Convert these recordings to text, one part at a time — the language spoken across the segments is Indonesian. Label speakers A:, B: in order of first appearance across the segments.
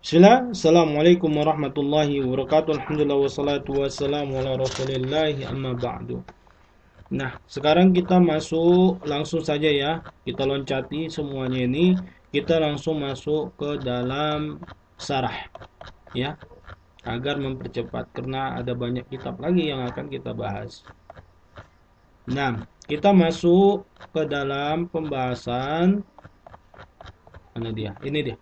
A: Bismillah, Assalamualaikum warahmatullahi wabarakatuh. Alhamdulillah wassalatu wassalamu ala rasulillahi amma ba'du. Nah, sekarang kita masuk langsung saja ya. Kita loncati semuanya ini. Kita langsung masuk ke dalam sarah ya, agar mempercepat karena ada banyak kitab lagi yang akan kita bahas. Nah, kita masuk ke dalam pembahasan mana dia? Ini dia.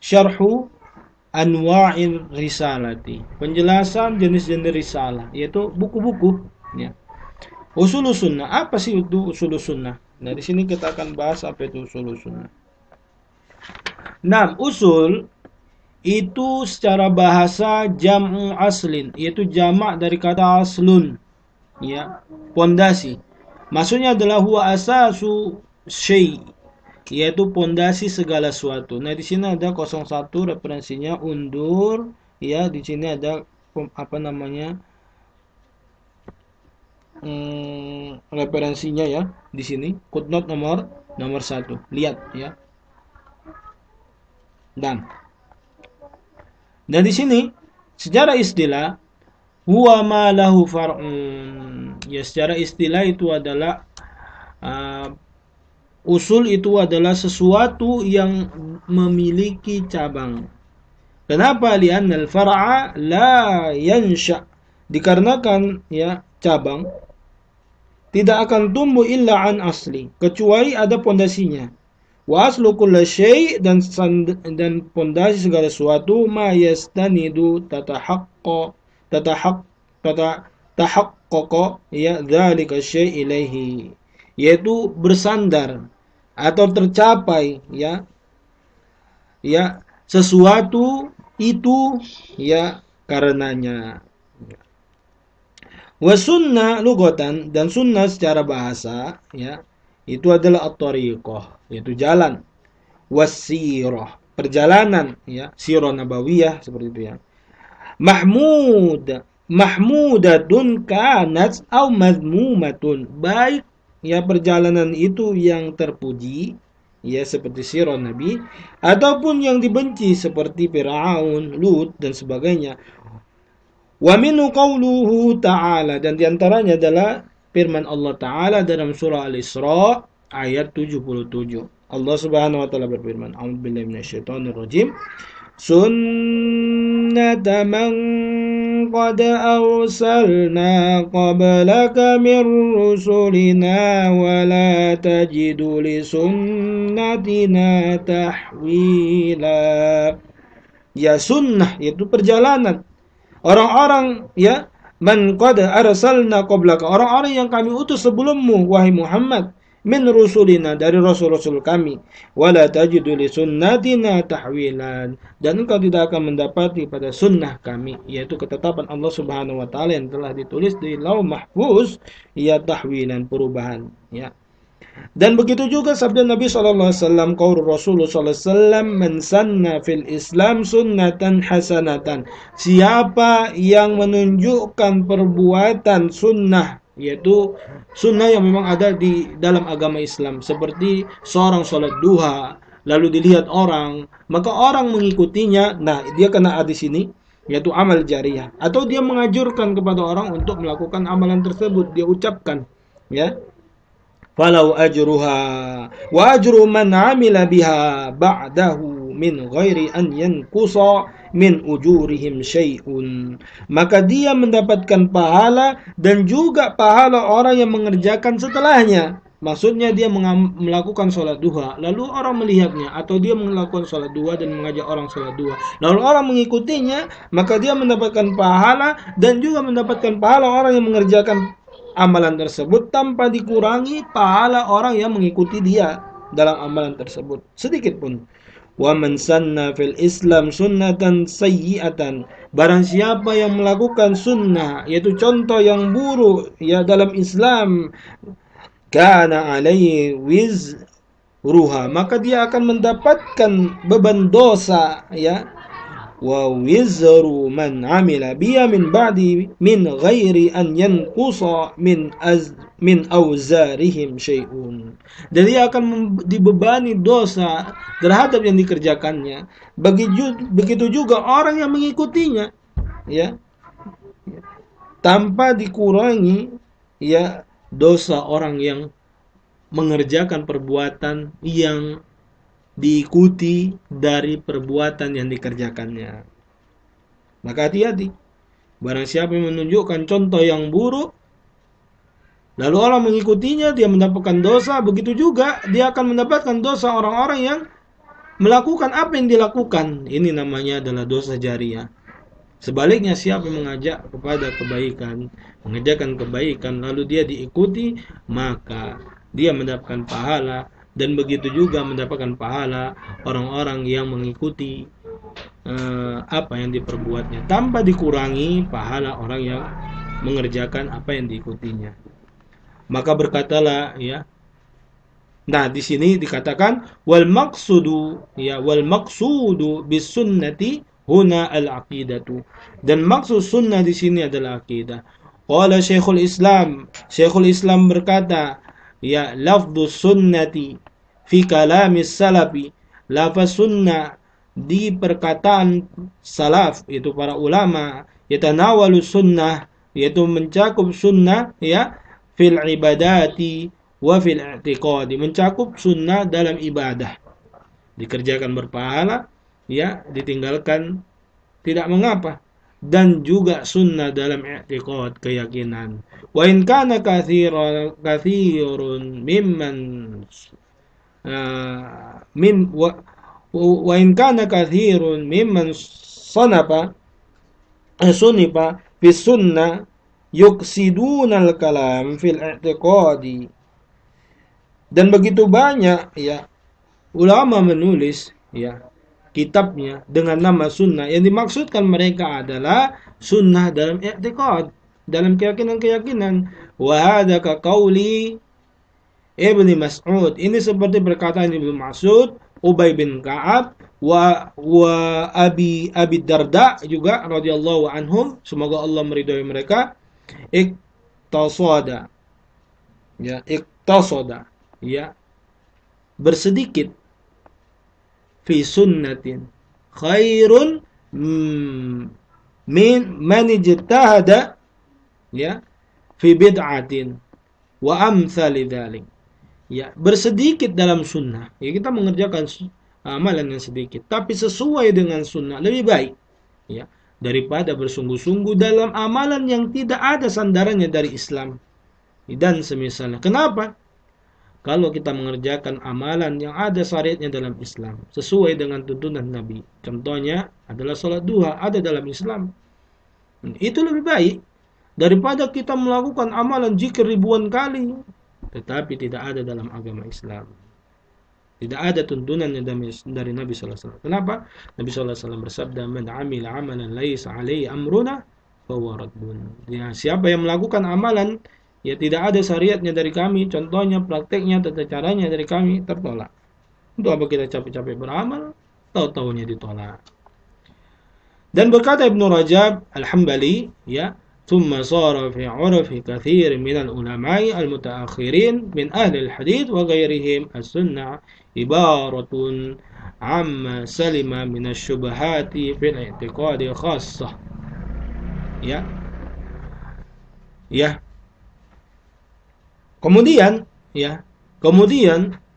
A: Syarhu Anwa'il Risalati. Penjelasan jenis-jenis risalah, yaitu buku-buku ya. Usulus sunnah. Apa sih itu usulus sunnah? Nah, di sini kita akan bahas apa itu usulus sunnah. Nah, usul itu secara bahasa jam'u aslin, yaitu jamak dari kata aslun, ya, pondasi. Maksudnya adalah huwa asasu syai', yaitu pondasi segala sesuatu. Nah, di sini ada 01 referensinya undur ya, di sini ada apa namanya? Referensinya ya, di sini footnote nomor 1. Lihat ya. Dan di sini secara istilah huwa ma lahu far'un. Ya, secara istilah itu adalah usul itu adalah sesuatu yang memiliki cabang. Kenapa? Li'annal far'a la yansha. Dikarenakan ya, cabang tidak akan tumbuh illa an asli, kecuali ada pondasinya. Wa aslu kulli syai' dan pondasi segala sesuatu ma yastanidu tahaqqaqa ya dzalika syai' ilaihi, yaitu bersandar atau tercapai ya sesuatu itu ya karenanya. Wa sunnah lugatan, dan sunnah secara bahasa ya itu adalah at-tariqah, yaitu jalan. Wasirah, perjalanan ya, sirah nabawiyah seperti itu ya. Mahmudatun kanat au madmumatun, baik ya perjalanan itu yang terpuji ya seperti sirah nabi, ataupun yang dibenci seperti Firaun, Lut dan sebagainya. Wa minhu qauluhu ta'ala, dan diantaranya adalah firman Allah Ta'ala dalam surah Al-Isra ayat 77. Allah Subhanahu wa taala berfirman, A'udzubillahi minasyaitonir rajim. Sunnata man qad arsalna qablaka mir rusulina wa la tajidu li sunnatina tahwila. Ya, sunnah yaitu perjalanan orang-orang ya, man qad arsalna qablaka, orang-orang yang kami utus sebelummu wahai Muhammad, min rusulina, dari rasul-rasul kami, wala tajidu li sunnatina tahwilan, dan engkau tidak akan mendapati pada sunnah kami, yaitu ketetapan Allah Subhanahu wa taala yang telah ditulis di Lauh Mahfuz, ya tahwilan, perubahan ya. Dan begitu juga sabda Nabi SAW, qaul Rasulullah SAW, man sanna fil Islam sunnatan hasanatan, siapa yang menunjukkan perbuatan sunnah, yaitu sunnah yang memang ada di dalam agama Islam, seperti seorang sholat duha lalu dilihat orang, maka orang mengikutinya, nah dia kena di sini, yaitu amal jariah, atau dia mengajurkan kepada orang untuk melakukan amalan tersebut, dia ucapkan ya, falau ajruha wa ajru man amila biha ba'dahu min ghairi an yanqusa min ujurihim syai'un, maka dia mendapatkan pahala dan juga pahala orang yang mengerjakan setelahnya. Maksudnya dia melakukan sholat duha, lalu orang melihatnya, atau dia melakukan sholat duha dan mengajak orang sholat duha, lalu orang mengikutinya, maka dia mendapatkan pahala dan juga mendapatkan pahala orang yang mengerjakan amalan tersebut tanpa dikurangi pahala orang yang mengikuti dia dalam amalan tersebut sedikit pun. Wa man sanna fil Islam sunnatan sayyi'atan, barang siapa yang melakukan sunnah, yaitu contoh yang buruk ya dalam Islam, kana alaihi wizruha, maka dia akan mendapatkan beban dosa ya, wa wizru man amila biya min ba'di min ghairi an yanqusa min awzarihim syai'un. Jadi akan dibebani dosa terhadap yang dikerjakannya. Begitu juga orang yang mengikutinya, ya, tanpa dikurangi, ya, dosa orang yang mengerjakan perbuatan yang diikuti dari perbuatan yang dikerjakannya. Maka hati-hati. Barang siapa yang menunjukkan contoh yang buruk, lalu orang mengikutinya, dia mendapatkan dosa. Begitu juga dia akan mendapatkan dosa orang-orang yang melakukan apa yang dilakukan. Ini namanya adalah dosa jariah. Sebaliknya, siapa yang mengajak kepada kebaikan, mengerjakan kebaikan, lalu dia diikuti, maka dia mendapatkan pahala. Dan begitu juga mendapatkan pahala orang-orang yang mengikuti apa yang diperbuatnya, tanpa dikurangi pahala orang yang mengerjakan apa yang diikutinya. Maka berkatalah, ya. Nah, di sini dikatakan wal maqsudu bis sunnati huna al aqidatu. Dan maksud sunnah di sini adalah akidah. Qala Syekhul Islam berkata, ya, lafdus sunnati fi kalamis salafi, lafaz sunnah di perkataan salaf, itu para ulama, yatanawalu sunnah, yaitu mencakup sunnah, ya, fil ibadati wa fil i'tiqadi, mencakup sunnah dalam ibadah, dikerjakan berpahala, ya, ditinggalkan tidak mengapa, dan juga sunnah dalam i'tiqad, keyakinan. Wa in kana kathirun mimman wa in kana kathirun mimman sunifa fi sunnah yuksiduna al-kalam fil i'tiqadi. Dan begitu banyak, ya, ulama menulis, ya, kitabnya dengan nama sunnah, yang dimaksudkan mereka adalah sunnah dalam i'tiqad, dalam keyakinan-keyakinan. Wa hadza ka qauli Ibnu Mas'ud, ini seperti perkataan Ibnu Mas'ud, Ubay bin Ka'ab, wa Abi Darda juga radhiyallahu anhum, semoga Allah meridhai mereka. Iktasada, ya, bersedikit, fi sunnatin khairun min man ijtahada, ya, fi bid'atin wa amsali dzalik. Ya, bersedikit dalam sunnah, ya, kita mengerjakan amalan yang sedikit tapi sesuai dengan sunnah lebih baik, ya, daripada bersungguh-sungguh dalam amalan yang tidak ada sandarannya dari Islam dan semisalnya. Kenapa? Kalau kita mengerjakan amalan yang ada syariatnya dalam Islam, sesuai dengan tuntunan Nabi, contohnya adalah salat duha, ada dalam Islam, itu lebih baik daripada kita melakukan amalan zikir ribuan kali tetapi tidak ada dalam agama Islam, tidak ada tuntunannya dari Nabi SAW. Kenapa? Nabi SAW bersabda, man amila amalan laisa alaihi amruna fahuwa raddun. Ya, siapa yang melakukan amalan, ya, tidak ada syariatnya dari kami, contohnya, prakteknya, tata caranya dari kami, tertolak. Untuk apa kita capek-capek beramal, tahu-tahunya ditolak. Dan berkata Ibnu Rajab Al-Hambali, ya, ثم صار في عرف كثير من العلماء المتأخرين من أهل الحديث وغيرهم السنة عبارة عما سلم من الشبهات في الاعتقاد خاصة. Ya. Kemudian,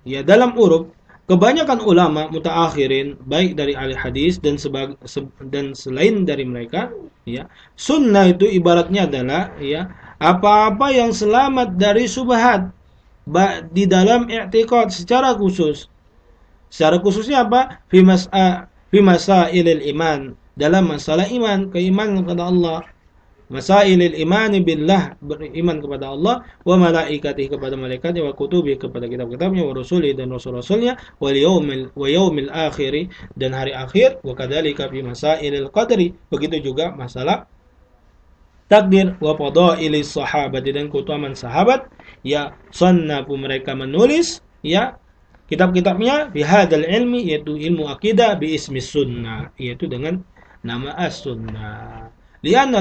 A: dalam uruf kebanyakan ulama mutaakhirin, baik dari ahli hadis dan selain dari mereka, ya, sunnah itu ibaratnya adalah, ya, apa-apa yang selamat dari syubhat di dalam i'tiqad secara khusus. Secara khususnya apa? Fi masailil iman, dalam masalah iman, keimanan kepada Allah. Masailil imani billah, beriman kepada Allah, wa malaikatihi, kepada malaikatnya, wa kutubi, kepada kitab-kitabnya, wa rusuli, dan rasul-rasulnya, wa yaumil akhiri, dan hari akhir, wa kadzalika fi masailil qadri, begitu juga masalah takdir, wa fadailis sahabat, dan keutamaan sahabat. Ya, sannafu, mereka menulis, ya, kitab-kitabnya fi hadzal ilmi, yaitu ilmu akidah, bi ismi sunnah, yaitu dengan nama as-sunnah. Lianna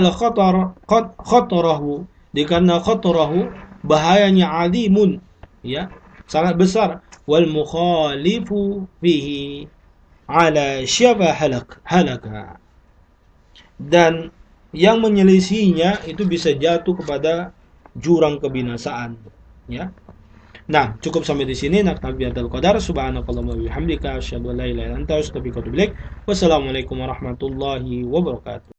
A: khatarahu, dikarena khatarahu bahayanya alimun, ya, sangat besar. Wal mukhalifu fihi ala syaba halaka, dan yang menyelisihinya itu bisa jatuh kepada jurang kebinasaan, ya. Nah, cukup sampai di sini. Naktabi hadzal qadar. Subhanakallahumma wa bihamdika asyhadu an la ilaha illa anta astaghfiruka wa atubu ilaik. Wassalamualaikum warahmatullahi wabarakatuh.